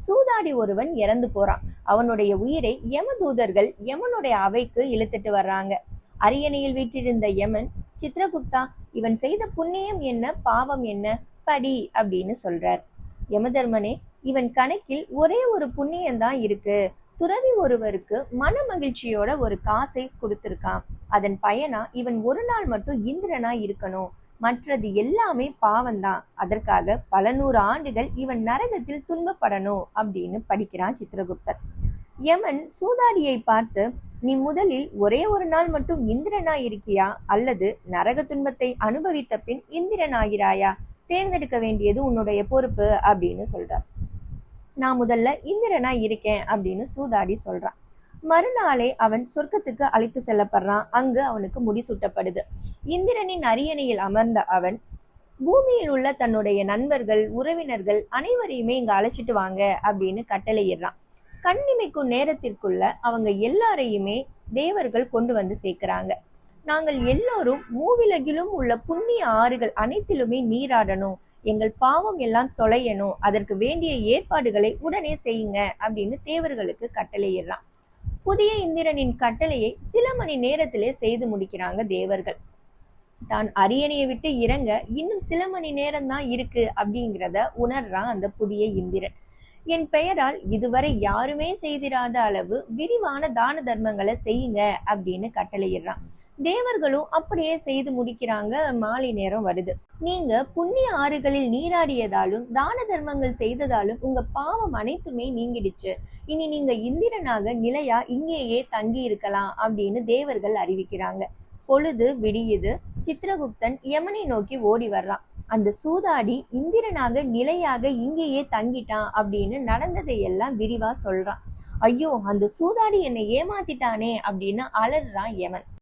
சூதாடி ஒருவன் இறந்து போறான். அவனுடைய உயிரை யமதூதர்கள் யமனுடைய அவைக்கு இழுத்துட்டு வர்றாங்க. அரியணையில் வீற்றிருந்த யமன், சித்ரகுப்தா, இவன் செய்த புண்ணியம் என்ன, பாவம் என்ன, படி அப்படின்னு சொல்றார். யமதர்மனே, இவன் கணக்கில் ஒரே ஒரு புண்ணியம்தான் இருக்கு. துறவி ஒருவருக்கு மன மகிழ்ச்சியோட ஒரு காசை கொடுத்திருக்கான். அதன் பயனா இவன் ஒரு நாள் மட்டும் இந்திரனா இருக்கணும். மற்றது எல்லாமே பாவம்தான். அதற்காக பல 100 ஆண்டுகள் இவன் நரகத்தில் துன்பப்படணும் அப்படின்னு படிக்கிறான் சித்திரகுப்தர். யமன் சூதாடியை பார்த்து, நீ முதலில் ஒரே ஒரு நாள் மட்டும் இந்திரனா இருக்கியா, அல்லது நரக துன்பத்தை அனுபவித்த பின் இந்திரன் ஆகிறாயா? தேர்ந்தெடுக்க வேண்டியது உன்னுடைய பொறுப்பு அப்படின்னு சொல்றார். நான் முதல்ல இந்திரனா இருக்கேன் அப்படின்னு சூதாடி சொல்றான். மறுநாளே அவன் சொர்க்கத்துக்கு அழைத்து செல்லப்படுறான். அங்கு அவனுக்கு முடிசூட்டப்படுது. இந்திரனின் அரியணையில் அமர்ந்த அவன் பூமியில் உள்ள தன்னுடைய நண்பர்கள், உறவினர்கள் அனைவரையுமே இங்க அழைச்சிட்டு வாங்க அப்படின்னு கட்டளையிடுறான். கண்ணிமைக்கும் நேரத்திற்குள்ள அவங்க எல்லாரையுமே தேவர்கள் கொண்டு வந்து சேர்க்கிறாங்க. நாங்கள் எல்லோரும் மூவிலகிலும் உள்ள புண்ணிய ஆறுகள் அனைத்திலுமே நீராடணும், எங்கள் பாவம் எல்லாம் தொலையணும், அதற்கு வேண்டிய ஏற்பாடுகளை உடனே செய்யுங்க அப்படின்னு தேவர்களுக்கு கட்டளையிடலாம். புதிய இந்திரனின் கட்டளையை சில மணி நேரத்திலே செய்து முடிக்கிறாங்க தேவர்கள். தான் அரியணையை விட்டு இறங்க இன்னும் சில மணி நேரம் தான் இருக்கு அப்படிங்கிறத உணர்றான் அந்த புதிய இந்திரன். என் பெயரால் இதுவரை யாருமே செய்திராத அளவு விரிவான தான தர்மங்களை செய்யுங்க அப்படின்னு கட்டளையிடுறான். தேவர்களும் அப்படியே செய்து முடிக்கிறாங்க. மாலை நேரம் வருது. நீங்க புண்ணிய ஆறுகளில் நீராடியதாலும் தான தர்மங்கள் செய்ததாலும் உங்க பாவம் அனைத்துமே நீங்கிடுச்சு. இனி நீங்க இந்திரனாக நிலையா இங்கேயே தங்கி இருக்கலாம் அப்படின்னு தேவர்கள் அறிவிக்கிறாங்க. பொழுது விடியுது. சித்திரகுப்தன் யமனை நோக்கி ஓடி வர்றான். அந்த சூதாடி இந்திரனாக நிலையாக இங்கேயே தங்கிட்டான் அப்படின்னு நடந்ததை எல்லாம் விரிவா சொல்றான். ஐயோ, அந்த சூதாடி என்னை ஏமாத்திட்டானே அப்படின்னு அலறான் யமன்.